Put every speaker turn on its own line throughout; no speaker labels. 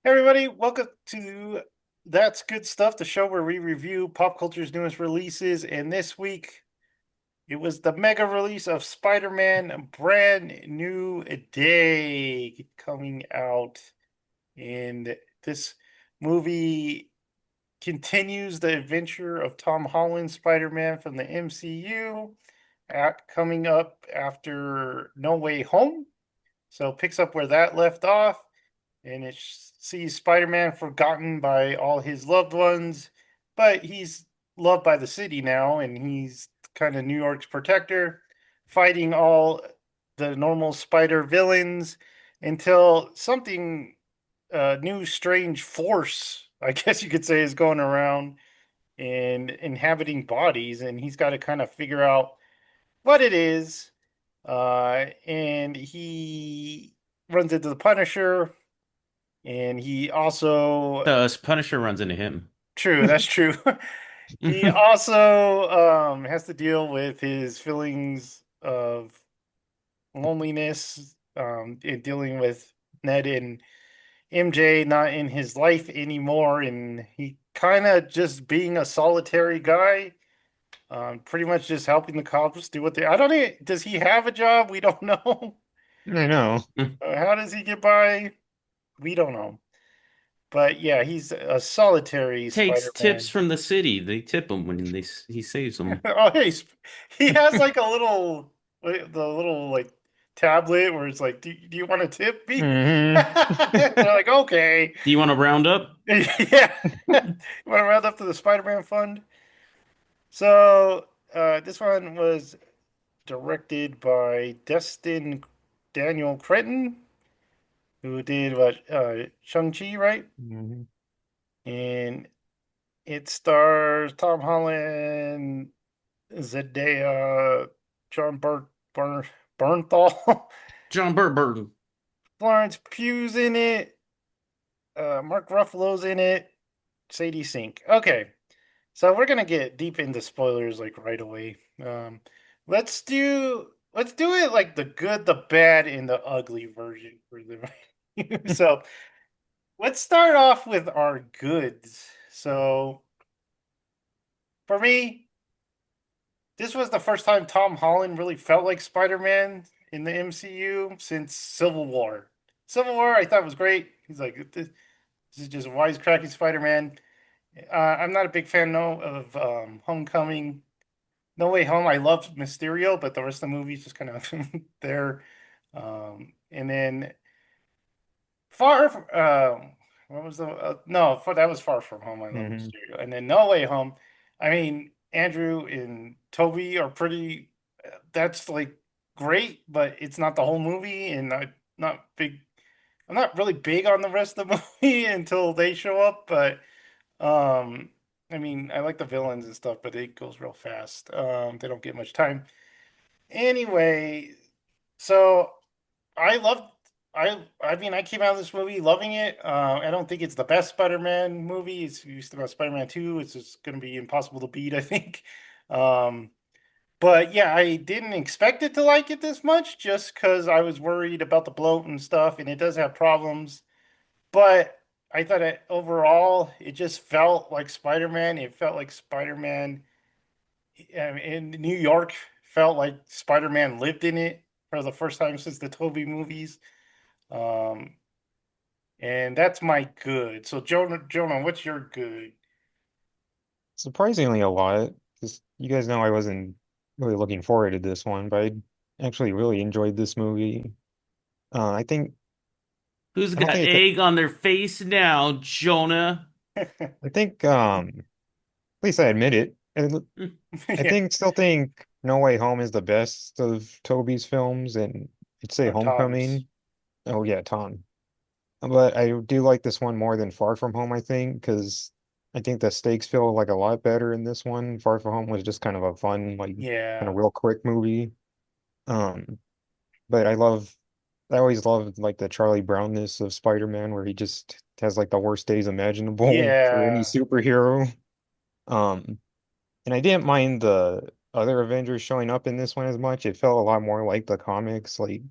Hey everybody, welcome to That's Good Stuff, the show where we review pop culture's newest releases. And this week, it was the mega release of Spider-Man Brand New Day coming out. And this movie continues the adventure of Tom Holland's Spider-Man from the MCU, coming up after No Way Home. So it picks up where that left off, and it sees Spider-Man forgotten by all his loved ones, but he's loved by the city now, and he's kind of New York's protector, fighting all the normal Spider villains until something new, strange force, I guess you could say, is going around and inhabiting bodies, and he's got to kind of figure out what it is. And he runs into the Punisher, and he also,
The Punisher runs into him.
true, that's true. He also has to deal with his feelings of loneliness, in dealing with Ned and MJ not in his life anymore, and he kind of just being a solitary guy, pretty much just helping the cops do what they. I don't know. Does he have a job? We don't know.
I know.
How does he get by? We don't know. But yeah, he's a solitary
Takes tips
Spider-Man.
from the city. They tip him when he saves them.
Oh, hey, he has like a little, the little like tablet where it's like, do you want to tip me?
hmm
They're like, okay,
Do you want to round up?
yeah. You want to round up to the Spider-Man fund? So this one was directed by Destin Daniel Cretton, who did what, Shang-Chi, right?
Mhm.
And it stars Tom Holland, Zendaya, John Bernthal,
John Burton.
Florence Pugh's in it, Mark Ruffalo's in it, Sadie Sink. Okay, so we're gonna get deep into spoilers like right away. Let's do it like the good, the bad, and the ugly version for the. So let's start off with our goods. So for me, this was the first time Tom Holland really felt like Spider-Man in the MCU since Civil War. Civil War, I thought was great. He's like, this is just wisecracking Spider-Man. I'm not a big fan, no, of Homecoming. No Way Home, I loved Mysterio, but the rest of the movie's just kind of there. And then Far, what was the no? That was Far From Home. I love
Mhm.
Mysterio, and then No Way Home. I mean, Andrew and Toby are pretty. That's like great, but it's not the whole movie, and I'm not big. I'm not really big on the rest of the movie until they show up. But um, I mean, I like the villains and stuff, but it goes real fast. They don't get much time. Anyway, so I loved. I mean, I came out of this movie loving it. I don't think it's the best Spider-Man movie. It's used to about Spider-Man 2. It's just going to be impossible to beat, I think. Um, but yeah, I didn't expect it to like it this much, just because I was worried about the bloat and stuff, and it does have problems. But I thought overall, it just felt like Spider-Man. It felt like Spider-Man, in New York, felt like Spider-Man lived in it for the first time since the Tobey movies. Um, and that's my good. So Jonah, what's your good?
Surprisingly a lot, because you guys know I wasn't really looking forward to this one, but I actually really enjoyed this movie. I think Who's I don't got think egg on their face now, Jonah? I think at least I admit it. I
Yeah,
still think No Way Home is the best of Toby's films, and I'd say
or Tom's.
Homecoming. Oh yeah, Tom. But I do like this one more than Far From Home, I think, because I think the stakes feel like a lot better in this one. Far From Home was just kind of a fun, like kind
Yeah,
of real quick movie. Um, but I always loved like the Charlie Brownness of Spider-Man, where he just has like the worst days imaginable for any
yeah,
superhero. Um, and I didn't mind the other Avengers showing up in this one as much. It felt a lot more like the comics, like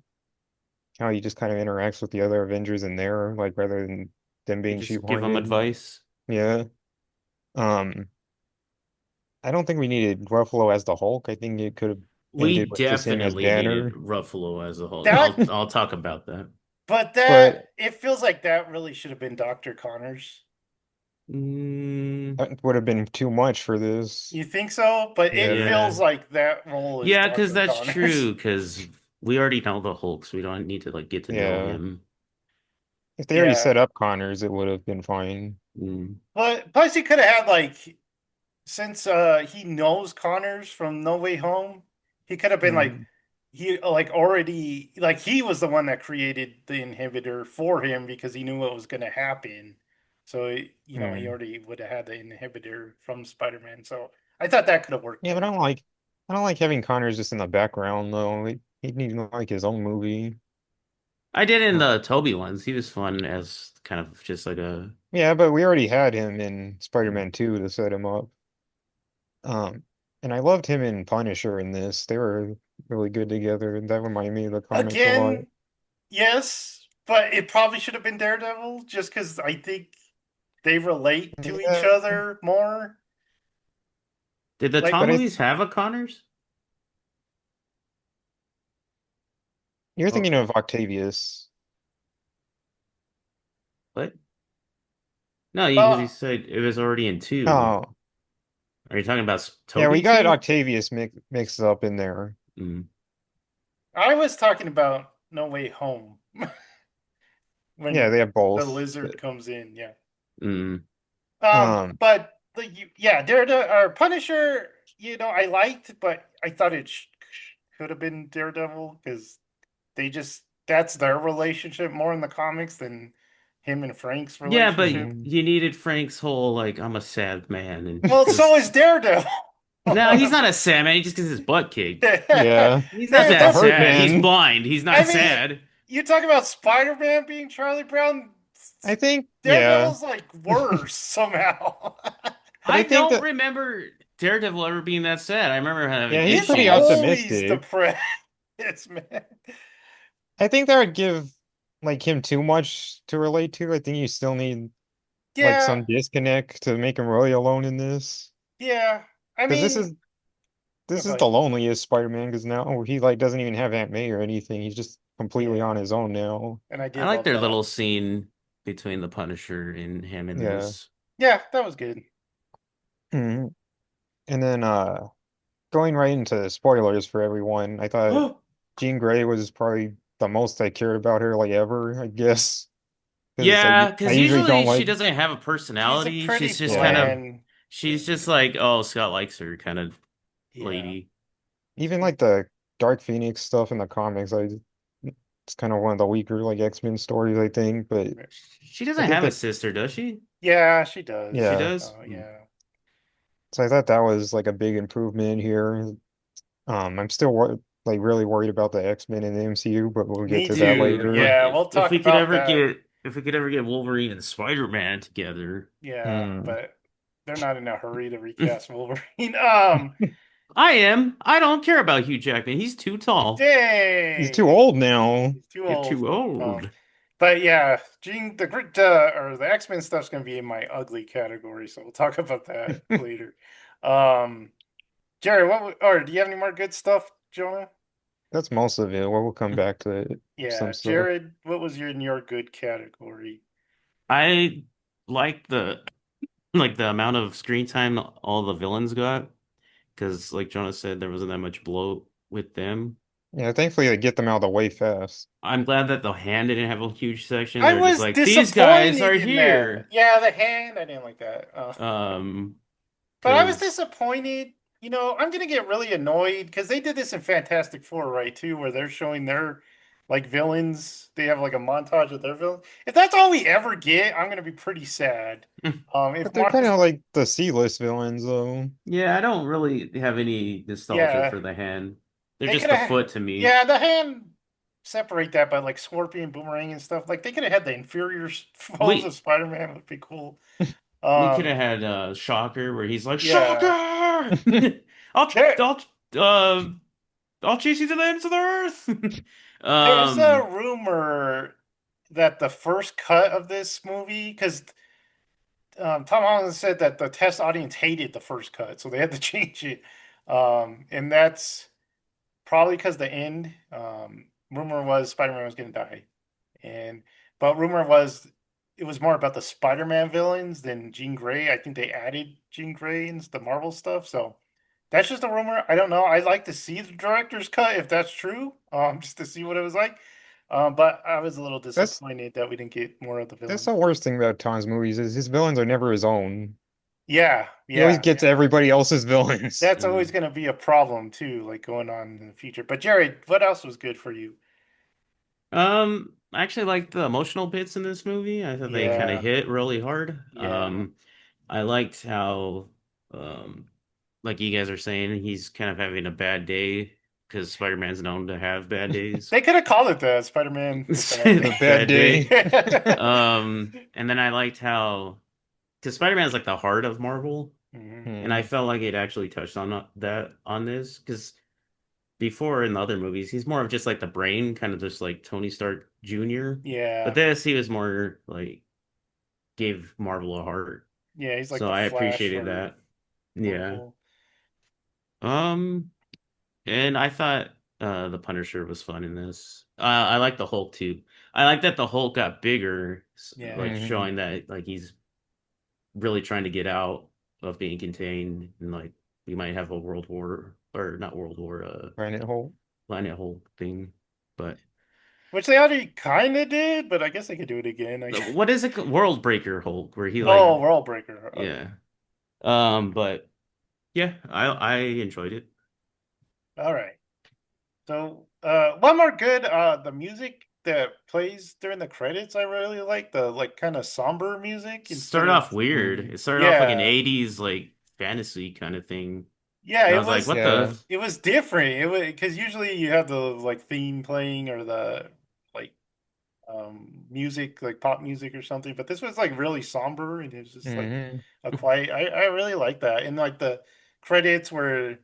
how he just kind of interacts with the other Avengers in there, like rather than them
They
being
just give him
shoehorned.
advice.
Yeah. Um, I don't think we needed Ruffalo as the Hulk. I think it could have
We
ended with just him as
definitely needed
Banner.
Ruffalo as a Hulk.
That,
I'll talk about that.
but
But
that it feels like that really should have been Dr. Connors.
Mm,
that would have been too much for this.
You think so? But it
Yeah.
yeah.
feels like that role is
Yeah, because
Dr.
that's
Connors.
true, because we already know the Hulk, so we don't need to like get to know
Yeah.
him.
If they already
Yeah.
set up Connors, it would have been fine.
Mm.
But plus he could have had like since he knows Connors from No Way Home, he could have been like
Mm.
he like already like he was the one that created the inhibitor for him because he knew what was going to happen. So you know he
Mm.
already would have had the inhibitor from Spider-Man. So I thought that could have worked
Yeah, but
better.
I don't like having Connors just in the background though. He'd need like his own movie.
I did in
Uh,
the Toby ones. He was fun as kind of just like a.
yeah, but we already had him in Spider-Man 2 to set him up. Um, and I loved him in Punisher in this. They were really good together. That reminded me of the comics a lot.
Again, yes, but it probably should have been Daredevil just because I think they relate to each
Yeah,
other more.
Did the
Like,
Tom
but
movies have a Connors?
you're
Or
thinking of Octavius.
what? No, because you
well,
said it was already in two.
Oh,
Are you talking about
yeah, we
Toby
got
too?
Octavius mixed up in there.
Mm.
I was talking about No Way Home
Yeah,
when
they have
the
both.
lizard comes in. Yeah.
Mm.
Um,
But yeah, Daredevil or Punisher, I liked, but I thought it could have been Daredevil because that's their relationship more in the comics than him and Frank's
Yeah, but
relationship.
mm,
you needed Frank's whole like I'm a sad man and
Well, so is
just
Daredevil.
no, he's not a sad man. He just gets his butt kicked.
yeah,
He's not
a
that
That's
hurt
sad. He's
man.
blind. He's
I
not
mean,
sad.
you talk about Spider-Man being Charlie Brown.
I think, yeah,
Daredevil's like worse somehow.
but I
I
think
don't
that,
remember Daredevil ever being that sad. I remember having
yeah, he's
He's
pretty
issues.
always
optimistic.
depressed, man.
I think that would give like him too much to relate to. I think you still need like
Yeah,
some disconnect to make him really alone in this.
yeah. I
Because
mean,
this is
okay.
the loneliest Spider-Man because now he like doesn't even have Aunt May or anything. He's just completely
Yeah,
on his own now.
and I
I
did
like
love
their
that.
little scene between the Punisher and him in
Yeah.
this.
Yeah, that was good.
Mhm. And then going right into spoilers for everyone, I thought Jean Grey was probably the most I cared about her like ever, I guess. Because
Yeah,
I
because
usually don't
usually she
like,
doesn't have a
She's a
personality.
pretty
She's just kind
yeah.
of,
bland.
she's just like, oh, Scott likes her kind of
Yeah.
lady.
Even like the Dark Phoenix stuff in the comics, it's kind of one of the weaker like X-Men stories, I think. But
She
I
doesn't
think
have a
that,
sister, does she?
Yeah, she
She
does.
yeah.
does?
So
Hmm.
yeah.
So I thought that was like a big improvement here. I'm still like really worried about the X-Men in the MCU, but we'll get
Me
to that
too.
later.
But
Yeah, we'll
if
talk
we could
about
ever
that.
get Wolverine and Spider-Man together.
Yeah,
Hmm.
but they're not in a hurry to recast Wolverine.
I am. I don't care about Hugh Jackman. He's too tall.
He's too
Dang,
old now.
he's too
You're
old.
too old.
But yeah, Jean, or the X Men stuff's gonna be in my ugly category, so we'll talk about that later. Um, Jerry, or do you have any more good stuff, Jonah?
That's most of it. Well, we'll come back to some
Yeah,
stuff.
Jared, what was in your good category?
I like the amount of screen time all the villains got because, like Jonah said, there wasn't that much bloat with them.
Yeah, thankfully they get them out of the way fast.
I'm glad that the hand didn't have a huge section.
I
They're just
was
like, these guys
disappointed
are
in that.
here.
Yeah, the hand, I didn't like that.
Um,
But I was
because
disappointed. I'm gonna get really annoyed because they did this in Fantastic Four, right? Too, where they're showing their like villains. They have like a montage of their villains. If that's all we ever get, I'm gonna be pretty sad. If
But they're kind
Marvel,
of like the C-list villains, though.
yeah, I don't really have any nostalgia
yeah,
for the hand. They're
they
just
could
the
have,
foot to me.
yeah, the hand separate that, but like Scorpion, Boomerang, and stuff. Like they could have had the inferior foes of
We
Spider-Man. Would be cool.
we could have
Um,
had Shocker where he's like Shocker.
yeah,
I'll
there,
I'll uh I'll chase you to the ends of the earth.
there's a
Um,
rumor. that the first cut of this movie, because Tom Holland said that the test audience hated the first cut, so they had to change it. And that's probably because the end. Rumor was Spider-Man was going to die, and but rumor was it was more about the Spider-Man villains than Jean Grey. I think they added Jean Grey into the Marvel stuff, so that's just a rumor. I don't know. I'd like to see the director's cut if that's true, just to see what it was like. But I was a little
That's
disappointed that we didn't get more of the
that's
villains.
the worst thing about Tom's movies is his villains are never his own.
Yeah,
He always
yeah.
gets everybody else's villains.
That's always going to be a problem too, like going on in the future. But Jared, what else was good for you?
I actually liked the emotional bits in this movie. I thought they kind of
Yeah,
hit really hard.
yeah.
I liked how, um, like you guys are saying, he's kind of having a bad day because Spider-Man's known to have bad days.
They could have called it the Spider-Man the Bad
A bad
Bad day.
day.
And then I liked how, because Spider-Man's like the heart of Marvel,
Mhm.
and I
Hmm.
felt like it actually touched on that on this because before in the other movies, he's more of just like the brain, kind of just like Tony Stark Jr. But
Yeah,
this, he was more like gave Marvel a heart.
yeah. He's like
So
the
I
Flash
appreciated
for
that. Yeah.
Marvel.
Um, and I thought the Punisher was fun in this. I like the Hulk too. I like that the Hulk got bigger,
Yeah,
like
Hmm.
showing that like he's really trying to get out of being contained and like we might have a world war or not world war,
Planet Hulk.
planet Hulk thing. But
which they already kind of did, but I guess they could do it again. I guess.
what is it? World Breaker Hulk, where he like,
Oh, World Breaker. Okay,
yeah. But yeah, I enjoyed it.
all right. So, one more good. The music that plays during the credits, I really like the like kind of somber music instead
Started
of
off weird.
Mm.
It started off like an
yeah,
80s like fantasy kind of thing.
yeah.
And I was like, what
Yeah.
the?
It was different. It was because usually you have the like theme playing or the like music like pop music or something, but this was like really somber and it was just like
Hmm.
a quiet. I really like that, and like the credits where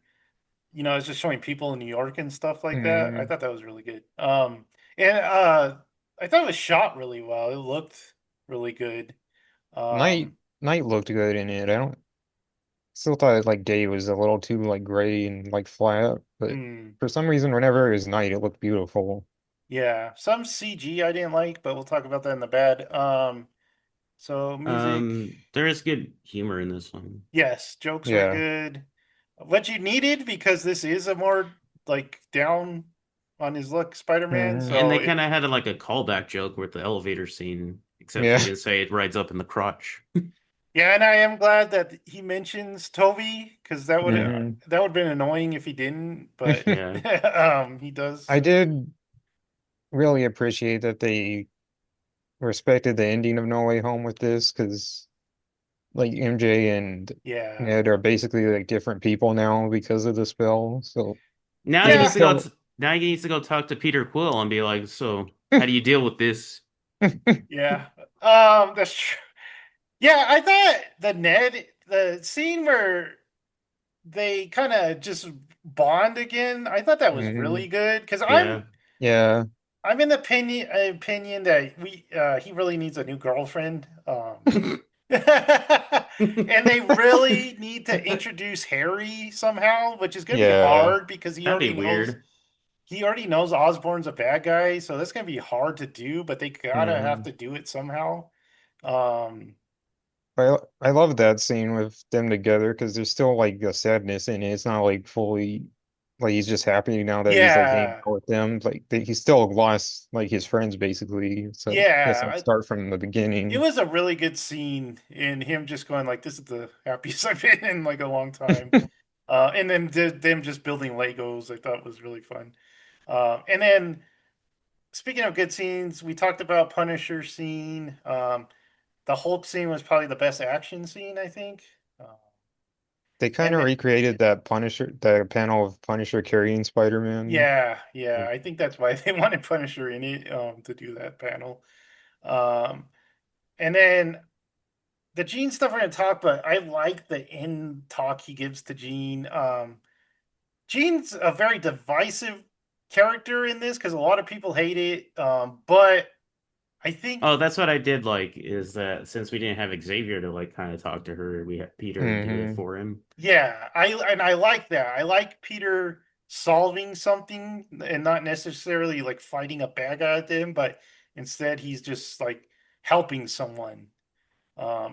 it's just showing people in New York and stuff like that. I
Hmm.
thought that was really good. And I thought it was shot really well. It looked really good.
Night
Um,
Night looked good in it. I don't still thought like day was a little too like gray and like flat, but
hmm,
for some reason whenever it was night it looked beautiful.
yeah, some CG I didn't like, but we'll talk about that in the bad. So music,
There is good humor in this one.
yes, jokes were
Yeah.
good. What you needed because this is a more like down on his luck Spider-Man.
Hmm.
And
So
they
it
kind of had like a callback joke with the elevator scene, except
Yeah.
he didn't say it rides up in the crotch.
Yeah, and I am glad that he mentions Toby because
Hmm.
that would have been annoying if he didn't, but
Yeah.
he does.
I did really appreciate that they respected the ending of No Way Home with this because like MJ and
Yeah,
Ned are basically like different people now because of the spell. So
Now
because
he
he
needs
yeah,
to go.
still
Now he needs to go talk to Peter Quill and be like, "So, how do you deal with this?"
yeah. That's true. Yeah, I thought the scene where they kind of just bond again, I thought that was
Mhm.
really good because
Yeah.
Yeah.
I'm in the opinion that he really needs a new girlfriend. And they really need to introduce Harry somehow, which is going to be
Yeah.
hard because
That'd be weird.
he already knows Osborn's a bad guy, so that's going to be hard to do. But they gotta have
Hmm.
to do it somehow. Um,
I love that scene with them together because there's still like a sadness in it. It's not like fully like he's just happy now that he's like hanging
yeah,
out with them. Like he's still lost like his friends basically. So he has to
yeah.
start from the
It
beginning.
was a really good scene in him just going like, "This is the happiest I've been in like a long time." And then them just building Legos, I thought was really fun. And then speaking of good scenes, we talked about Punisher scene. The Hulk scene was probably the best action scene, I think.
They kind
And
of recreated that Punisher, the panel of Punisher carrying Spider-Man.
yeah, yeah, I think that's why they wanted Punisher in it to do that panel. Um, and then the Gene stuff we're gonna talk, but I like the end talk he gives to Gene. Gene's a very divisive character in this because a lot of people hate it. But I think
Oh, that's what I did like is that since we didn't have Xavier to like kind of talk to her, we had Peter do it
Hmm.
for him.
yeah, I like that. I like Peter solving something and not necessarily like fighting a bad guy at him, but instead he's just like helping someone.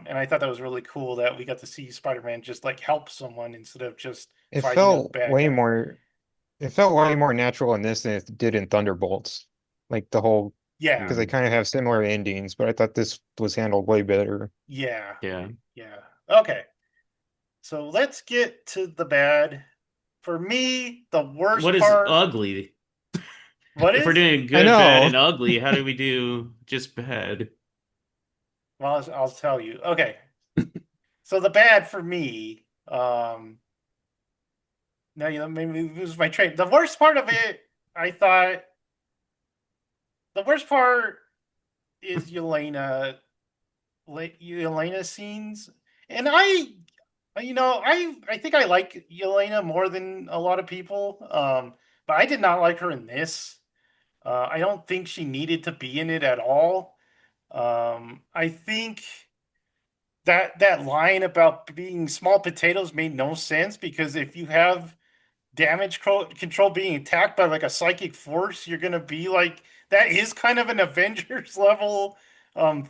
And I thought that was really cool that we got to see Spider-Man just like help someone instead of just
It
fighting a
felt
bad
way
guy.
more. It felt way more natural in this than it did in Thunderbolts. Like the whole, because
Yeah,
they
Mm,
kind of have similar endings, but I thought this was handled way better.
yeah,
yeah.
yeah. Okay, so let's get to the bad. For me, the worst
What is
part.
ugly?
What
If we're
is?
doing
I
good, bad,
know.
and ugly, how do we do just bad?
Well, I'll tell you. Okay, so the bad for me. No, you know, maybe lose my train. The worst part of it, I thought, the worst part is Yelena scenes, and I think I like Yelena more than a lot of people. But I did not like her in this. I don't think she needed to be in it at all. I think that line about being small potatoes made no sense because if you have control being attacked by like a psychic force, you're gonna be like that is kind of an Avengers level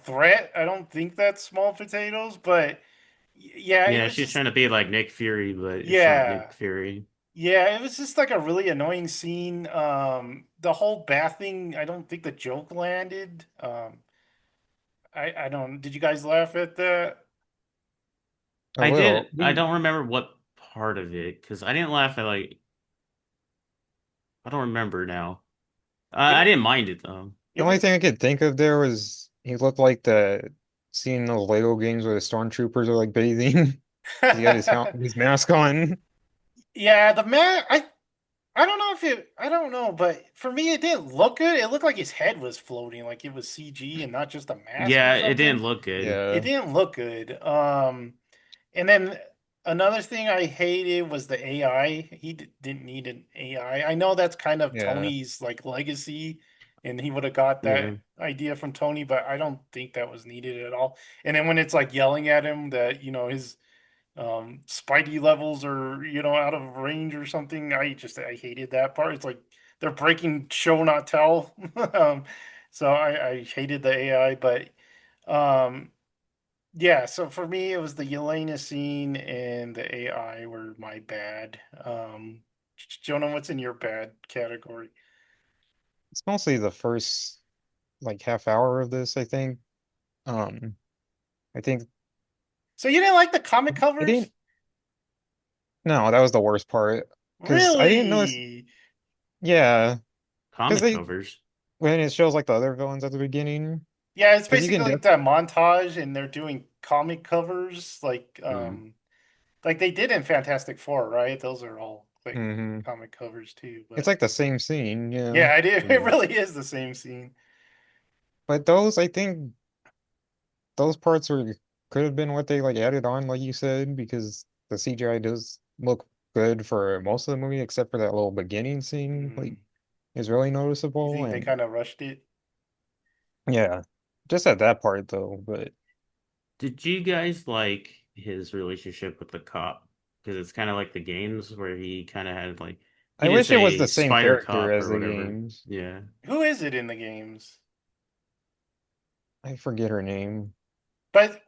threat. I don't think that's small potatoes, but yeah, it
Yeah,
was
she's
just
trying to be like Nick Fury, but it's not
yeah.
Nick Fury.
Yeah, it was just like a really annoying scene. The whole bath thing, I don't think the joke landed. I don't. Did you guys laugh at that?
A
I did.
little.
I don't remember what part of it because I didn't laugh at like. I don't remember now.
It
I didn't mind it though.
it
The only
was
thing I could think of there was he looked like the scene in those Lego games where the stormtroopers are like bathing. He got his mask on.
yeah, the man. I don't know if it. I don't know, but for me, it didn't look good. It looked like his head was floating, like it was CG and not just a mask or
Yeah, it
something.
didn't look good.
It
Yeah,
didn't look good. And then another thing I hated was the AI. Didn't need an AI. I know that's kind of
yeah.
Tony's like legacy, and he would have got
Yeah,
that idea from Tony, but I don't think that was needed at all. And then when it's like yelling at him that his spidey levels are out of range or something, I hated that part. It's like they're breaking show not tell. So I hated the AI, but um yeah, so for me, it was the Yelena scene and the AI were my bad. Jonah, what's in your bad category?
It's mostly the first like half hour of this, I think. Um, I think
So you didn't like the comic
I
covers?
didn't. No, that was the worst part because I didn't notice.
Really?
Yeah, because
comic
they
covers.
when it shows like the other villains at the beginning,
Yeah, it's
because you
basically
can
like
def
that montage, and they're doing comic covers,
Mm.
like they did in Fantastic Four, right? Those are all like
hmm.
comic covers too.
It's
But
like the same scene, yeah.
yeah, I did. It
Mm.
really is the same scene.
But those, I think, those parts were could have been what they like added on, like you said, because the CGI does look good for most of the movie, except for that little beginning scene, like
Mm.
is really
You
noticeable.
think they
And
kind of rushed it?
yeah, just at that part though. But
Did you guys like his relationship with the cop? Because it's kind of like the games where he kind of had like he
I
didn't
wish it was the
say
same
Spider
character
Cop
as
or
the
whatever.
games.
Yeah.
Who is it in the games?
I forget her name.
But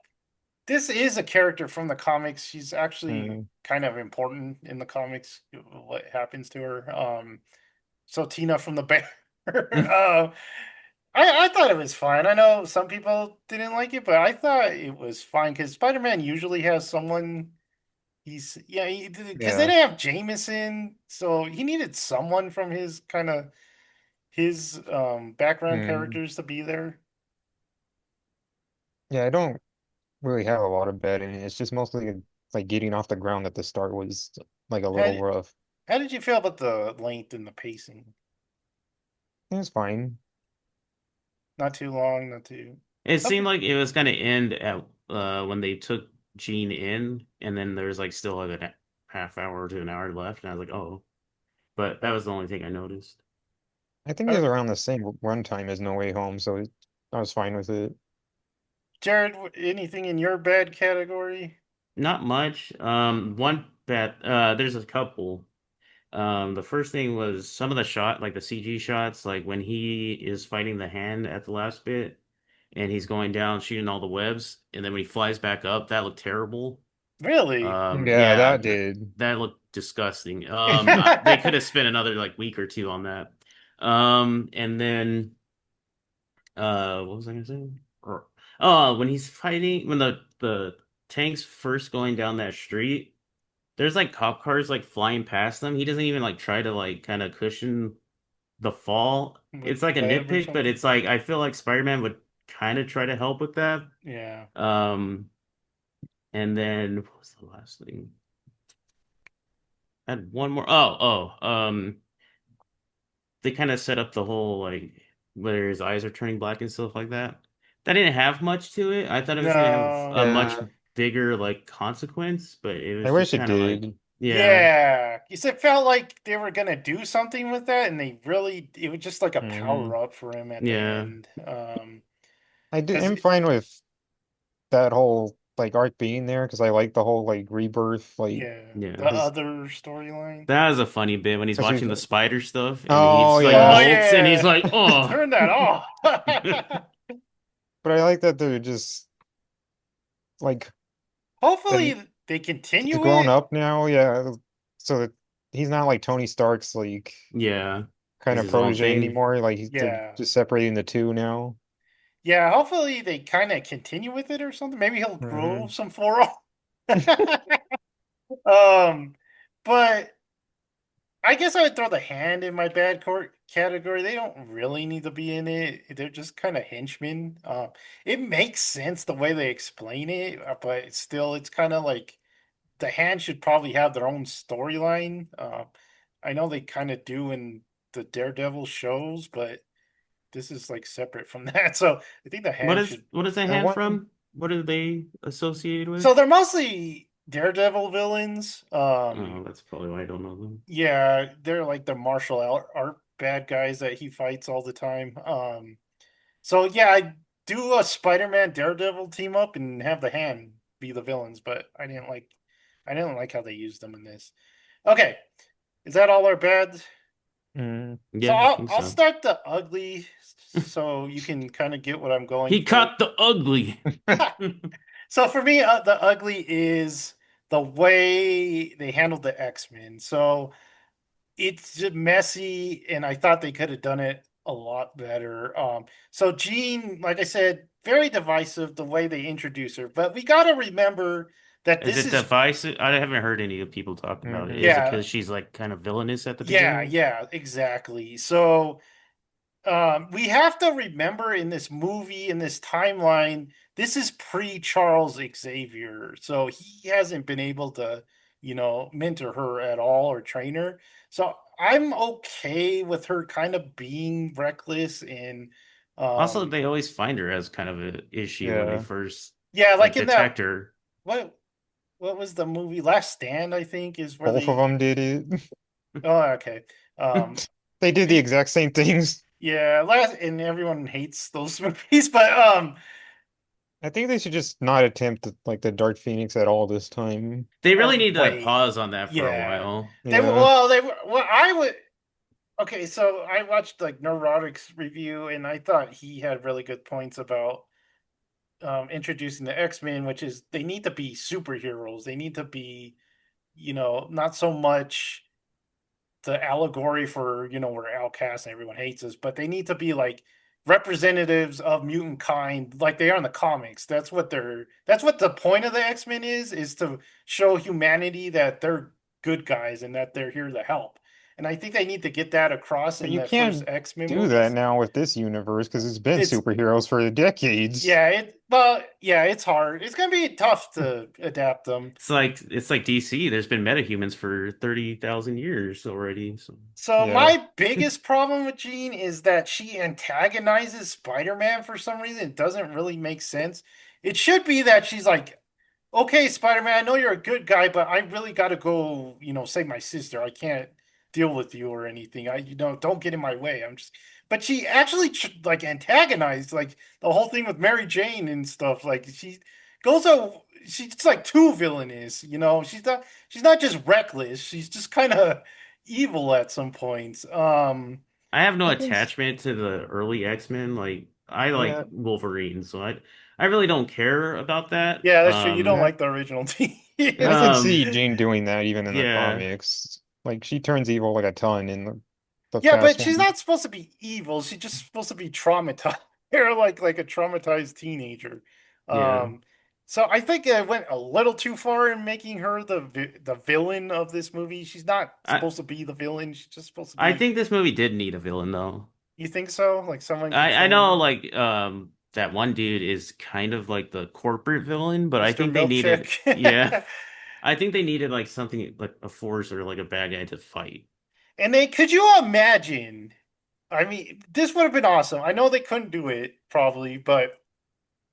this is a character from the comics. She's actually
Mm,
kind of important in the comics. What happens to her? So Tina from the Bear. I thought it was fine. I know some people didn't like it, but I thought it was fine because Spider-Man usually has someone. Because they
yeah,
didn't have Jameson, so he needed someone from his background
mm.
characters to be there.
Yeah, I don't really have a lot of bad in it. It's just mostly like getting off the ground at the start was like a
How,
little rough.
how did you feel about the length and the pacing?
It was fine.
Not too long, not too.
It
Some
seemed like it was gonna end at when they took Jean in, and then there's like still like a half hour to an hour left, and I was like, oh. But that was the only thing I noticed.
I think it
uh,
was around the same runtime as No Way Home, so I was fine with it.
Jared, anything in your bad category?
Not much. One bad. There's a couple. The first thing was some of the shot, like the CG shots, like when he is fighting the hand at the last bit, and he's going down shooting all the webs, and then when he flies back up, that looked terrible.
Really?
Yeah,
Yeah,
that did.
that looked disgusting. They could have spent another like week or two on that. And then what was I gonna say? When he's fighting, when the tank's first going down that street, there's like cop cars like flying past them. He doesn't even like try to like kind of cushion the fall.
With
It's like a
web or
nitpick, but
something?
it's like I feel like Spider-Man would kind of try to help with that.
Yeah.
And then what was the last thing? I had one more. They kind of set up the whole like where his eyes are turning black and stuff like that. That didn't have much to it. I thought it was gonna have a
No.
much
Yeah,
bigger like consequence, but it
I
was just
wish it
kind of like,
did.
yeah,
Yeah. It felt like they were gonna do something with that, and they really it was just like a
Hmm.
power up for him at the
yeah,
end.
I'm fine with that whole like arc being there because I like the whole like rebirth, like
Yeah, the
yeah.
because
other storyline.
That was a funny bit when he's
because
watching the spider stuff and he
oh
just like
Oh
yeah,
molts and he's
yeah,
like, oh.
turn that off.
but I like that they're just like that
Hopefully they
he's
continue
grown
it.
up now. Yeah, so that he's not like Tony Stark's like
Yeah,
kind
it's
of
his own
protege
thing.
anymore. Like they're
Yeah,
just separating the two now.
yeah. Hopefully they kind of continue with it or something. Maybe he'll grow
Hmm.
some floral. um, but I guess I would throw the hand in my bad court category. They don't really need to be in it. They're just kind of henchmen. It makes sense the way they explain it, but still, it's kind of like the hand should probably have their own storyline. I know they kind of do in the Daredevil shows, but this is like separate from that. So I think the hand should.
What is that
The
hand
one,
from? What are they associated with?
So they're mostly Daredevil villains.
Oh, that's probably why I don't know them.
Yeah, they're like the martial art bad guys that he fights all the time. So yeah, I do a Spider-Man Daredevil team up and have the hand be the villains, but I didn't like how they used them in this. Okay, is that all our bad?
mm,
So
Yeah, I think
I'll
so.
start the ugly so you can kind of get what I'm going
He
for.
caught the ugly.
So for me, the ugly is the way they handled the X-Men. So it's just messy, and I thought they could have done it a lot better. So Jean, like I said, very divisive the way they introduce her, but we got to remember that
Is
this
it
is
divisive? I haven't heard any of people talk about it. Is it
yeah,
because she's like kind of villainous at the
yeah,
beginning?
yeah, exactly. So we have to remember in this movie, in this timeline, this is pre Charles Xavier. So he hasn't been able to, mentor her at all or train her. So I'm okay with her kind of being reckless and,
Also,
um,
they always find her as kind of an issue when they
yeah,
first
yeah,
like
like in that,
detect her.
what, what was the movie? Last Stand, I think, is where
both of
they,
them did it.
oh, okay. Um,
They did the
it,
exact same things.
yeah, and everyone hates those movies, but,
I think they should just not attempt like the Dark Phoenix at all this time.
They really
oh
need to
wait,
pause on that for a
yeah.
while.
Yeah.
They were well. I would okay. So I watched like Neurotic's review, and I thought he had really good points about introducing the X Men, which is they need to be superheroes. They need to be, not so much the allegory for we're outcasts and everyone hates us, but they need to be like representatives of mutant kind like they are in the comics. That's what the point of the X-Men is to show humanity that they're good guys and that they're here to help. And I think they need to get that across
But
in
you
the first
can't
X-Men
do that
movies.
now with this universe because it's been
It's
superheroes for decades.
yeah, it's hard. It's gonna be tough to adapt them.
It's like DC. There's been metahumans for 30,000 years already. So
So
Yeah.
my biggest problem with Jean is that she antagonizes Spider-Man for some reason. It doesn't really make sense. It should be that she's like, "Okay, Spider-Man, I know you're a good guy, but I really got to go, save my sister. I can't deal with you or anything. Don't get in my way." I'm just but she actually like antagonized like the whole thing with Mary Jane and stuff. Like she goes out, she's like too villainous. She's not just reckless. She's just kind of evil at some points.
I have no
I can,
attachment to the early X-Men. Like I like
yeah,
Wolverine, so I really don't care about that.
Yeah, that's true. You don't
yeah,
like the original team.
I can
Um,
see Jean doing that even in the
yeah.
comics. Like she turns evil like a ton in the
Yeah,
past
but she's
one.
not supposed to be evil. She's just supposed to be traumatized. Or like a traumatized teenager.
Yeah.
Um, so I think I went a little too far in making her the villain of this movie. She's not
I
supposed to be the villain. She's just supposed to
I
be.
think this movie did need a villain though.
You think so? Like someone
I know
controlling
like that one dude is kind of like the corporate villain, but I
Mr.
think they needed
Milkshake.
yeah. I think they needed like something like a force or like a bad guy to fight.
And they could you imagine? I mean, this would have been awesome. I know they couldn't do it probably, but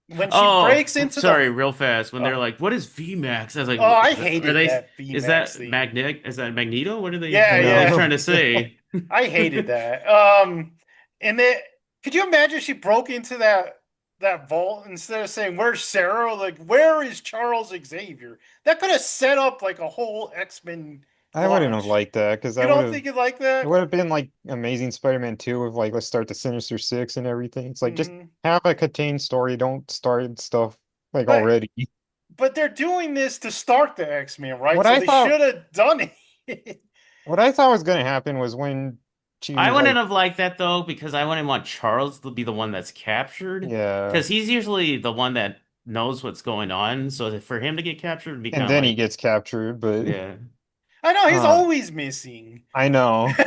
when she
Oh,
breaks into the
sorry, real fast. When they're
oh,
like, "What is VMAX?" I was like,
oh, I
Are
hated
they?
that
Is
VMAX
that
thing.
magnetic? Is that Magneto?
Yeah,
What are they
yeah.
trying
No.
to say?"
I hated that. And then could you imagine she broke into that vault instead of saying, "Where's Sarah?" Like, where is Charles Xavier? That could have set up like a whole X-Men
I wouldn't have
launch.
liked that because
You
that would
don't
have
think you like
it
that?
would have been like Amazing Spider-Man 2 of like let's start the Sinister Six and everything. It's like just
Hmm.
have a contained story, don't start stuff like
But
already.
but they're doing this to start the X-Men, right?
What
So
I
they
thought
should have done it.
what I thought was gonna happen was when
I
she
wouldn't
like
have liked that though because I wouldn't want Charles to be the one that's captured
yeah,
because he's usually the one that knows what's going on. So for him to get captured would be
and
kind of
then he
like,
gets captured, but
yeah.
I know he's
uh
always missing.
I know.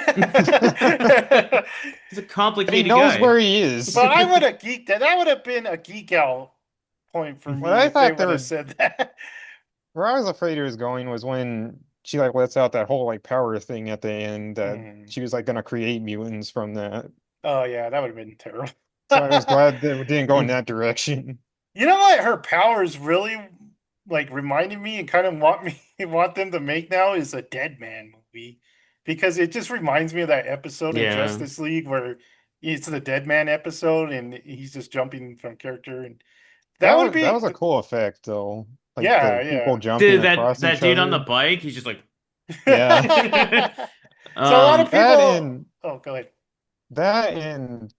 He's a
But he
complicated
knows
guy.
where he is.
But I would have geeked that. That would have been a geek out point for
What
me
I
if they
thought they
would have
were
said that.
where I was afraid it was going was when she like lets out that whole like power thing at the end that
Hmm.
she was like gonna create mutants from that.
Oh yeah, that would have been terrible.
So I was glad that it didn't go in that direction.
You know what her powers really like reminded me and kind of want me want them to make now is a Dead Man movie because it just reminds me of that episode in
Yeah.
Justice League where it's the Dead Man episode and he's just jumping from character and that would
That was
be
a cool effect though. Like
yeah,
the people
yeah.
jumping
Dude,
across
that
each
dude on the
other.
bike, he's just like
Yeah.
So a lot of
um
That
people.
and
Oh, go ahead.
that and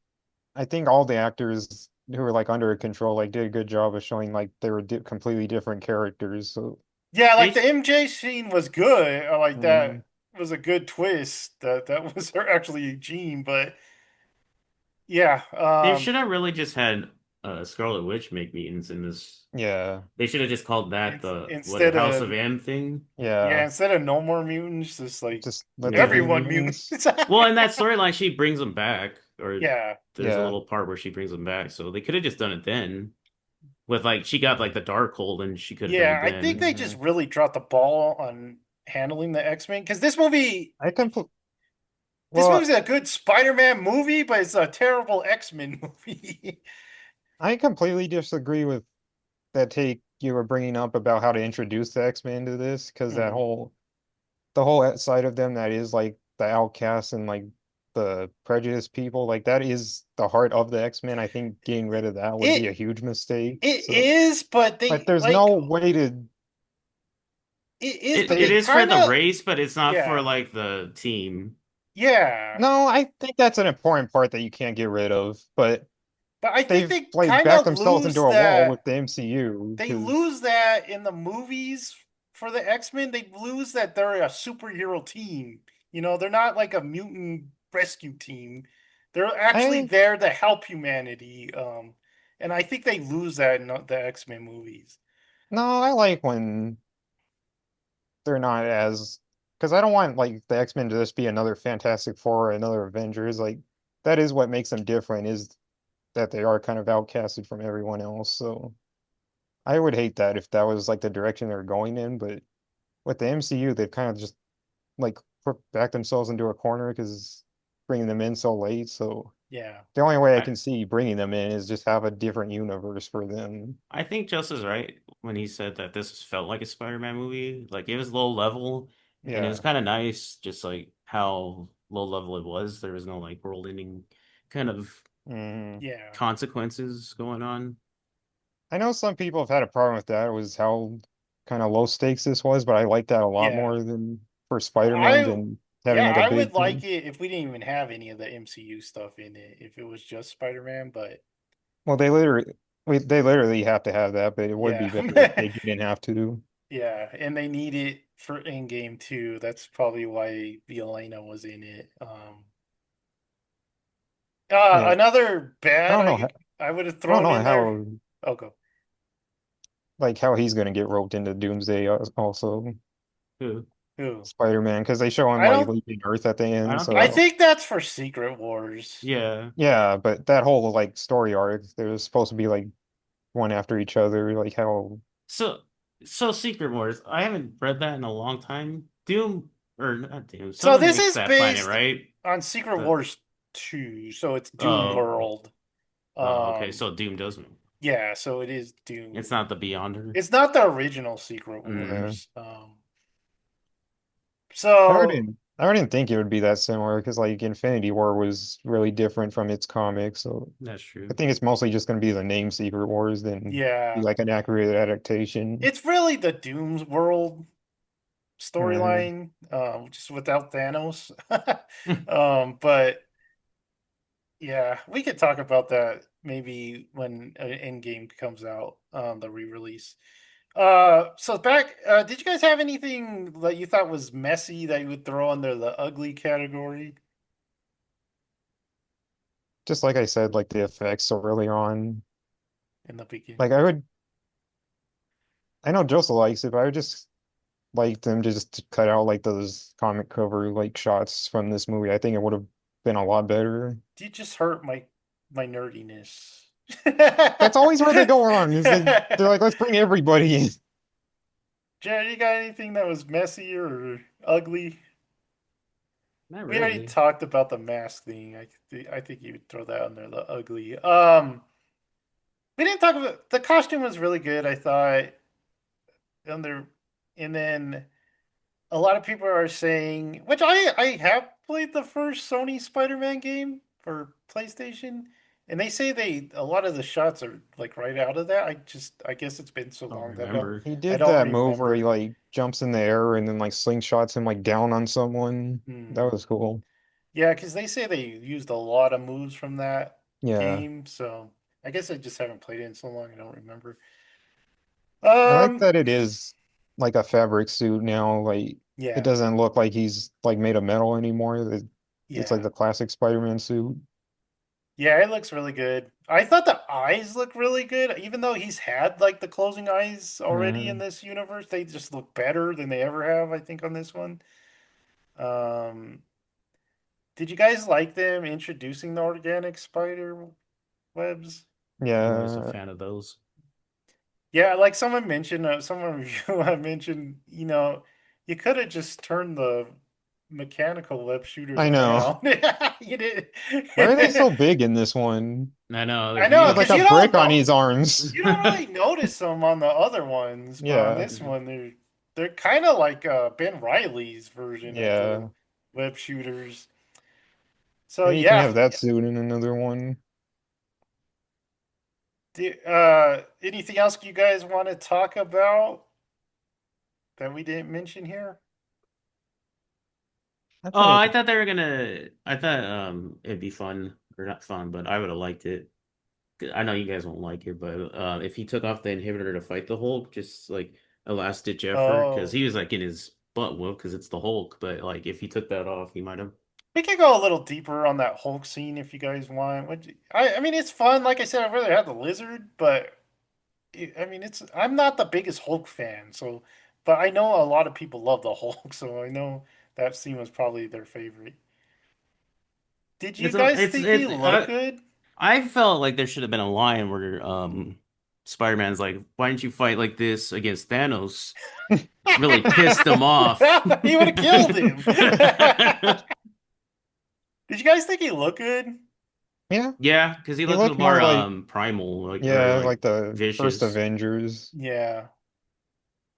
I think all the actors who were like under control like did a good job of showing like they were di completely different characters. So
Yeah,
they
like the MJ scene was good. I like
mm,
that was a good twist that was her actually Jean, but yeah,
they should have really just had Scarlet Witch make mutants in this.
yeah.
They should have just called that the
instead
House
of
of M thing.
yeah,
Yeah.
instead of no more mutants, just like
Just let there be
Yeah.
everyone
mutants.
mutants.
Well, in that storyline, she brings them back, or
Yeah,
there's a
Yeah.
little part where she brings them back. So they could have just done it then. With like she got like the dark hold, and she could have done
yeah.
it
I think
then.
they
hmm
just really dropped the ball on handling the X-Men because this
well,
movie's a good Spider-Man movie, but it's a terrible X-Men movie.
I completely disagree with that take you were bringing up about how to introduce the X-Men to this, because
Hmm.
the whole side of them that is like the outcasts and like the prejudiced people, like that is the heart of the X-Men. I think getting rid of that would be
It
a huge mistake.
it
So,
is, but
but
they
there's
like
no way to
it is, but
It
they
they,
is for
kind
the
of
race, but it's not for
yeah,
like the team.
yeah.
no, I think that's an important part that you can't get rid of, but
But I think
they've
they
like
kind
backed
of
themselves into
lose
a wall
that.
with the MCU
They
because
lose that in the movies for the X-Men. They lose that they're a superhero team. They're not like a mutant rescue team. They're actually
I
there to help humanity. And I think they lose that in the X-Men movies.
no, I like when they're not as because I don't want like the X-Men to just be another Fantastic Four or another Avengers. Like that is what makes them different is that they are kind of outcasted from everyone else. So I would hate that if that was like the direction they're going in. But with the MCU, they've kind of just like backed themselves into a corner because bringing them in so late. So
Yeah.
the only way I
I
can see bringing them in is just have a different universe for them.
I think Joss is right when he said that this felt like a Spider-Man movie. Like it was low level, and it was
Yeah.
kind of nice, just like how low level it was. There was no like world-ending kind of
Yeah.
consequences going on.
I know some people have had a problem with that. It was how kind of low stakes this was, but I like that a lot
Yeah.
more than for Spider-Man
I
than having
yeah,
like a
I would
big
like
thing.
it if we didn't even have any of the MCU stuff in it, if it was just Spider-Man, but
Well, they literally have to have that, but it would be
yeah.
better if they didn't have to.
Yeah, and they need it for Endgame too. That's probably why Violena was in it.
Yeah,
Another
I
bad
don't know.
I would have
I don't
thrown
know
in there.
how
Oh, go.
like how he's gonna get roped into Doomsday also
Who?
Who?
Spider-Man because they show him
I
like
don't.
leaving Earth at the
I
end.
don't think
I
So
he's.
think that's for Secret Wars.
Yeah.
yeah, but that whole like story arc, they were supposed to be like one after each other. Like how
So Secret Wars. I haven't read that in a long time. Doom or not Doom.
So
Someone
this
makes
is
that planet,
based
right?
on Secret
The
Wars 2, so it's Doom
oh
World.
okay.
Um,
So Doom doesn't.
yeah, so it is Doom.
It's not the Beyonder.
It's not the original Secret
Mm.
yeah.
Wars. So
I didn't think it would be that similar because like Infinity War was really different from its comics. So
That's
I
true.
think it's mostly just going to be the name Secret Wars than be
yeah,
like an accurate adaptation.
it's really the Doom's World
Mhm.
storyline, just without Thanos. But yeah, we could talk about that maybe when Endgame comes out, the re-release. So back, did you guys have anything that you thought was messy that you would throw under the ugly category
Just like I said, like the effects so early on.
in the beginning?
Like I know Joseph likes it, but I would just like them just to cut out like those comic cover like shots from this movie. I think it would have been a lot better.
You just hurt my nerdiness.
That's always where they go wrong, is they're like, let's bring everybody in.
Jared, you got anything that was messy or ugly?
Not
We already
really.
talked about the mask thing. I think you would throw that under the ugly. We didn't talk about the costume was really good. I thought under, and then a lot of people are saying, which I have played the first Sony Spider-Man game for PlayStation, and they say a lot of the shots are like right out of that. I guess it's been so
I don't
long that
remember.
He
I
did
don't
that move where he
remember.
like jumps in the air and then like slingshots him like down on someone.
Hmm.
That was cool.
Yeah, because they say they used a lot of moves from that
Yeah.
game, so I guess I just haven't played it in so long I don't remember.
I like
Um,
that it is like a fabric suit now. Like it
yeah,
doesn't look like he's like made of metal anymore. It's like
yeah,
the classic Spider-Man suit.
yeah. It looks really good. I thought the eyes look really good, even though he's had like the closing eyes already in
Mhm.
this universe. They just look better than they ever have, I think, on this one. Um, did you guys like them introducing the organic spider webs?
I'm always a
Yeah.
fan of those.
Yeah, like someone mentioned, someone review mentioned, you could have just turned the mechanical web shooters
I know.
around. You did.
Why are they so big in this one?
I know they're
I
He
know,
had like
because
huge.
a brick on his arms.
you don't really notice them on the other ones, but on
Yeah.
this one, they're kind of like Ben Riley's version of the
Yeah.
web shooters. So
Maybe you can
yeah,
have that suit in another one.
anything else you guys want to talk about that we didn't mention here?
I
Oh,
thought
I thought they were gonna. I thought it'd be fun or not fun, but I would have liked it. I know you guys won't like it, but if he took off the inhibitor to fight the Hulk, just like a last ditch effort, because
Oh.
he was like in his butt whoop because it's the Hulk. But like if he took that off, he might have.
We could go a little deeper on that Hulk scene if you guys want. I mean, it's fun. Like I said, I'd rather have the lizard, but I mean, I'm not the biggest Hulk fan, so but I know a lot of people love the Hulk, so I know that scene was probably their favorite. Did you
It's a,
guys
it's
think he
it.
looked good?
I felt like there should have been a line where Spider-Man's like, "Why didn't you fight like this against Thanos?" Really pissed him off.
He would have killed him. Did you guys think he looked good?
yeah,
Yeah, because he
he
looked
looked
more
more like
primal, like or
yeah,
like
like the first
vicious.
Avengers.
Yeah,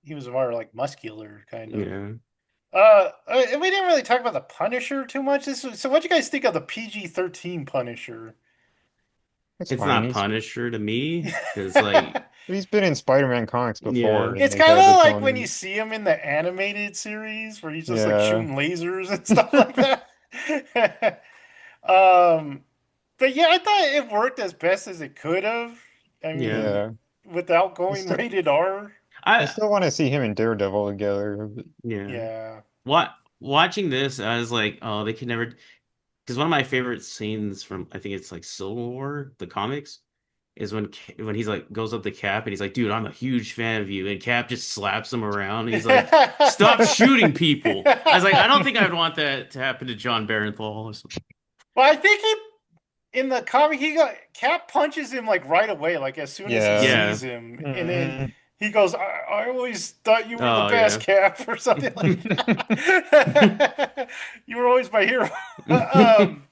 he was more like muscular, kind of.
Yeah.
We didn't really talk about the Punisher too much. So what do you guys think of the PG-13 Punisher?
It's
It's
fine.
not
He's
Punisher to me because like
he's been in Spider-Man comics before,
yeah.
and
It's
they've
kind
had
of
its
like when you
own.
see him in the animated series where he's just like
Yeah,
shooting lasers and stuff like that. Um, but yeah, I thought it worked as best as it could have. I
Yeah.
mean,
yeah.
without
I
going
still,
rated R.
I
I
still want to see him and Daredevil together. But
yeah.
Yeah.
What watching this, I was like, oh, they could never. Because one of my favorite scenes from I think it's like Civil War, the comics, is when he's like goes up to Cap and he's like, dude, I'm a huge fan of you, and Cap just slaps him around. And he's like, stop shooting people. I was like, I don't think I would want that to happen to John Barenthal or something.
Well, I think in the comic he got Cap punches him like right away, like as soon as he
yeah.
Yeah.
sees him, and then
Mhm.
he goes, I always thought you were the
Oh
best,
yeah.
Cap, or something like that. You were always my hero. um,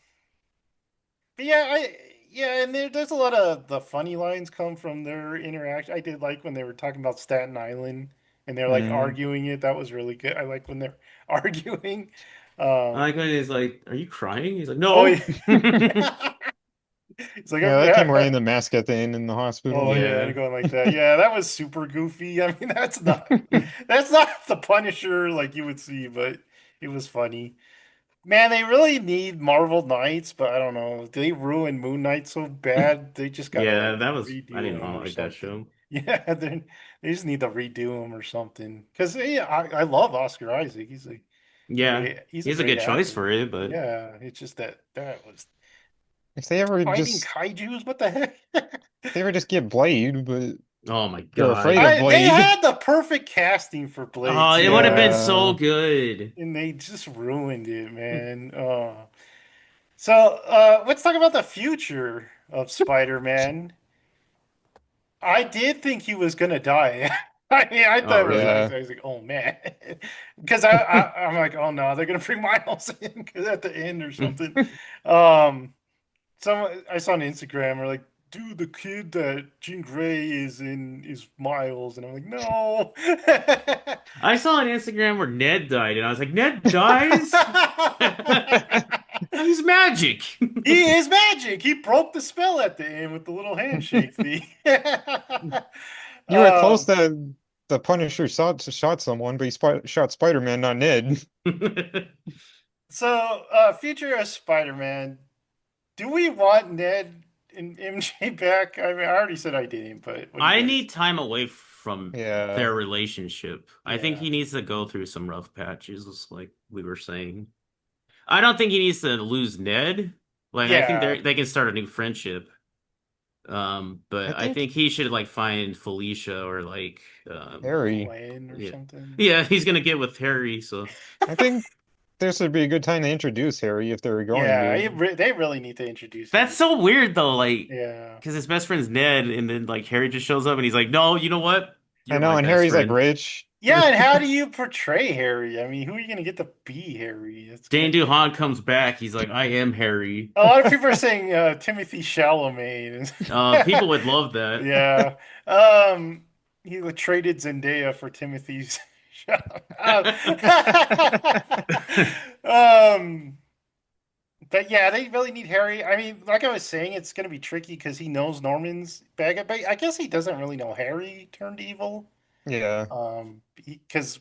but yeah, and there's a lot of the funny lines come from their interaction. I did like when they were talking about Staten Island and they're like
Mhm.
arguing it. That was really good. I like when they're arguing.
I like when he's like, "Are you crying?" He's like,
Oh
"No."
yeah. It's like
Yeah, I like him wearing the mask at the end in the
oh
hospital.
yeah, and
Yeah.
going like that. Yeah, that was super goofy. I mean, that's not the Punisher like you would see, but it was funny. Man, they really need Marvel Knights, but I don't know. They ruined Moon Knight so bad. They just gotta
Yeah,
like
that was I
redo
didn't
him or
like that
something.
show.
Yeah, they just need to redo him or something. Because yeah, I love Oscar Isaac. He's a
Yeah.
he's a
He's a
great
good choice
actor.
for it, but
Yeah, it's just that was
If they ever
fighting
just
kaiju's. What the heck?
they ever just get Blade, but
oh my
they're
God.
afraid of
They
Blade.
had the perfect casting for Blade
Oh, it would have
too,
been so
Yeah.
good.
and they just ruined it, man. So let's talk about the future of Spider-Man. I did think he was gonna die. I mean, I
Oh,
thought it was
really?
nice.
Yeah.
I was like, oh man, because I'm like, oh no, they're gonna bring Miles in 'cause at the end or something. Um, I saw on Instagram or like, dude, the kid that Jean Grey is in is Miles, and I'm like, no.
I saw on Instagram where Ned died, and I was like, Ned dies? He's magic.
He is magic. He broke the spell at the end with the little handshake thing.
You were close
um,
that the Punisher shot someone, but he shot Spider-Man, not Ned.
so, future of Spider-Man. Do we want Ned and MJ back? I mean, I already said I didn't, but what do you
I
guys?
need time away from
Yeah.
their relationship. I think
Yeah,
he needs to go through some rough patches, like we were saying. I don't think he needs to lose Ned. Like I think
yeah.
they can start a new friendship.
I
But I
think
think he should like find Felicia or like
Harry.
Gwen or
yeah.
something.
Yeah, he's gonna get with Harry, so
I think this would be a good time to introduce Harry if they were going
Yeah,
to.
they really need to introduce
that's
Harry.
so weird though, like
Yeah.
because his best friend's Ned, and then like Harry just shows up and he's like, "No, you know what?
I
You're my
know, and
best
Harry's like
friend."
rich.
Yeah, and how do you portray Harry? I mean, who are you going to get to be Harry? It's
Dane
gonna.
DeHaan comes back, he's like, "I am Harry."
A lot of people are saying Timothy Chalamet.
People would love that.
Yeah. Um, he traded Zendaya for Timothy's. um, but yeah, they really need Harry. I mean, like I was saying, it's going to be tricky because he knows Norman's bag. But I guess he doesn't really know Harry turned evil.
Yeah.
Because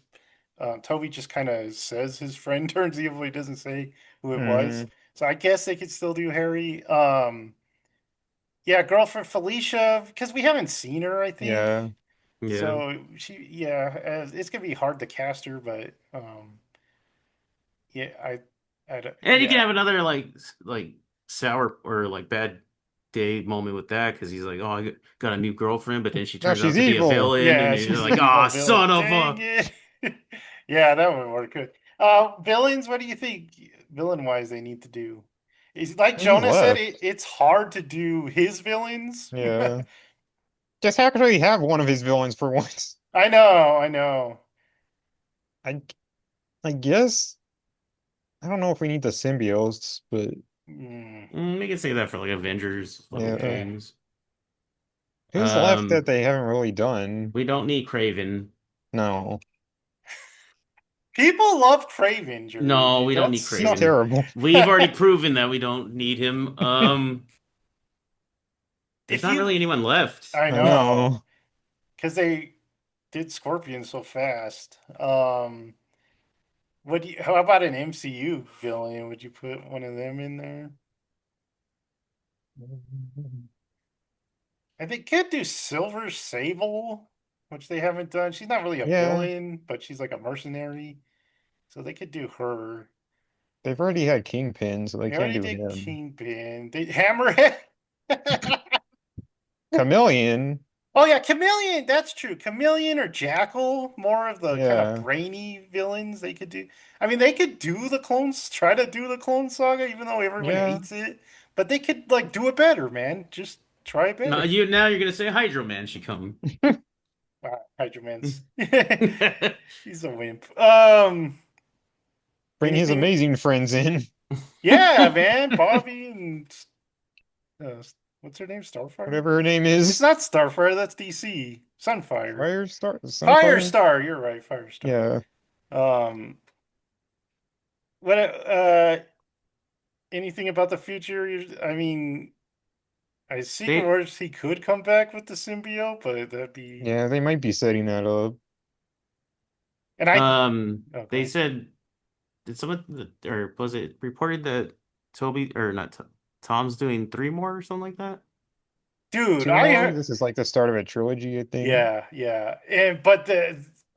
Toby just kind of says his friend turns evil. He doesn't say who it was.
Hmm.
So I guess they could still do Harry. Yeah, girlfriend Felicia, because we haven't seen her, I think.
Yeah.
Yeah.
So it's gonna be hard to cast her, but yeah,
And you can
yeah.
have another like sour or like bad day moment with that because he's like, "Oh, got a new girlfriend," but then she
Now
turns out
she's
to be a
evil.
villain, and
Yeah,
you're
she's
like,
an
"Oh,
evil villain.
son of
Dang
a."
it. Yeah, that would work good. Villains, what do you think villain wise they need to do? Is like
He's
Jonah said,
left.
it's hard to do his villains.
Yeah. Just actually have one of his villains for once.
I know, I know.
I I guess I don't know if we need the symbiotes, but
Mm,
We can say that for like Avengers level
yeah.
yeah.
things.
Who's left that
Um,
they haven't really done?
we don't need Craven.
No.
People love Craven, Jerry.
No, we don't need
That's-
He's
Craven.
terrible.
We've already proven that we don't need him. There's
If
not
you,
really anyone left.
I
I
know,
know.
because they did Scorpion so fast. How about an MCU villain? Would you put one of them in there? I think could do Silver Sable, which they haven't done. She's not really a
Yeah.
villain, but she's like a mercenary. So they could do her.
They've already had Kingpin, so they
They
can't
already
do
did
him.
Kingpin. They Hammerhead.
Chameleon.
Oh yeah, Chameleon. That's true. Chameleon or Jackal, more of the kind of
Yeah.
brainy villains they could do. I mean, they could do the clones, try to do the Clone Saga, even though everyone
Yeah.
hates it. But they could like do it better, man. Just try it
No,
better.
now you're gonna say Hydro Man should come.
Hydro Man's he's a wimp.
Bring his
Anything-
amazing friends in.
Yeah, man, Bobby and uh, what's her name? Starfire.
Whatever her name
It's
is.
not Starfire. That's DC. Sunfire.
Firestar.
Firestar. You're right. Firestar.
Yeah.
What? Anything about the future? I mean, I see
They-
where he could come back with the symbiote, but that'd be.
Yeah, they might be setting that up.
And I.
They
Okay.
said, did someone, or was it reported that Toby, or not, Tom's doing 3 more or something like that?
Dude,
Two
I
more?
heard.
This is like the start of a trilogy, I think.
Yeah, and but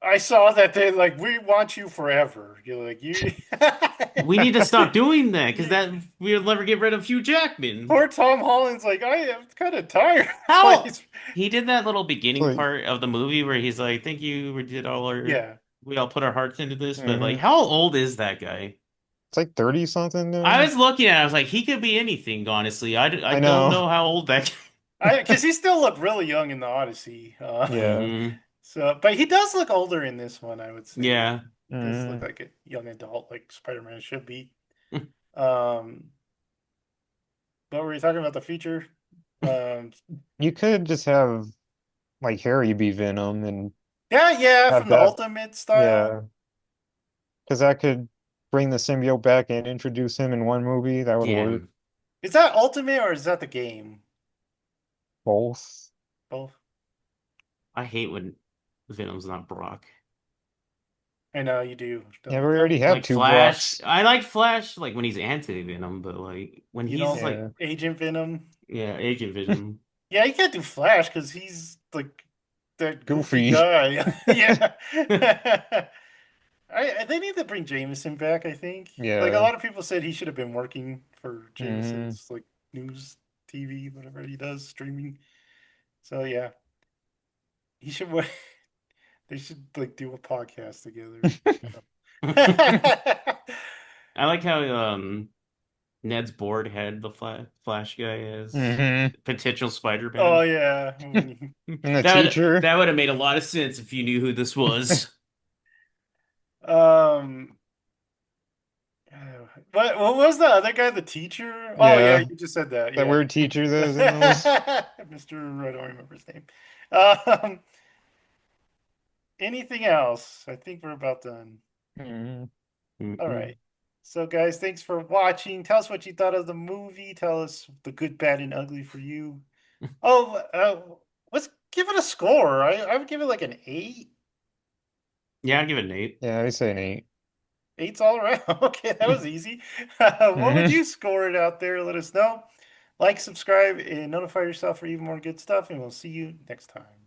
I saw that they like we want you forever. You're like you.
We need to stop doing that because that we'll never get rid of Hugh Jackman.
Poor Tom Holland's like I am kind of tired.
How?
Like,
He did that little beginning
Like-
part of the movie where he's like, "Thank you, we did all our,
yeah,
we all put our hearts into this." But like,
Mhm.
how old is that guy?
It's like 30 something now.
I was looking at it, I was like, he could be anything, honestly. I
I
don't
know.
know how old that
because he still looked really young in the Odyssey.
Yeah.
Mhm.
So, but he does look older in this one, I would say.
Yeah.
He does
Mhm.
look like a young adult, like Spider-Man should be. But were you talking about the future?
You could just have like Harry be Venom and
Yeah,
Have
from the
that-
Ultimate style.
yeah. Because that could bring the symbiote back and introduce him in one movie. That would
Yeah.
work.
Is that Ultimate or is that the game?
Both.
Both.
I hate when Venom's not Brock.
I know you do.
Yeah, we already have
Like
two
Flash.
Brocks.
I like Flash like when he's anti-Venom, but like when
You
he's
don't
like,
Yeah.
Agent Venom.
Agent Venom.
Yeah, you can't do Flash because he's like that goofy
Goofy.
guy. Yeah. They need to bring Jameson back, I think. Like a
Yeah.
lot of people said he should have been working for Jameson's like news TV, whatever he does, streaming. So yeah. He should they should like do a podcast together.
I like how Ned's board had the Flash guy as
Mhm.
potential Spider-Man.
Oh yeah.
And the
That
teacher.
that would have made a lot of sense if you knew who this was.
What was the other guy, the teacher? Oh yeah,
Yeah.
you just said that.
That
Yeah.
weird teacher that was in those.
Mr. I don't remember his name. Um, anything else? I think we're about done.
Mhm.
All right. So, guys, thanks for watching. Tell us what you thought of the movie. Tell us the good, bad, and ugly for you. Let's give it a score. I would give it like an 8.
Yeah, I'll give it an 8.
Yeah, I say an 8.
8's all around. Okay, that was easy. What would you score it out there? Let us know. Like, subscribe, and notify yourself for even more good stuff. And we'll see you next time.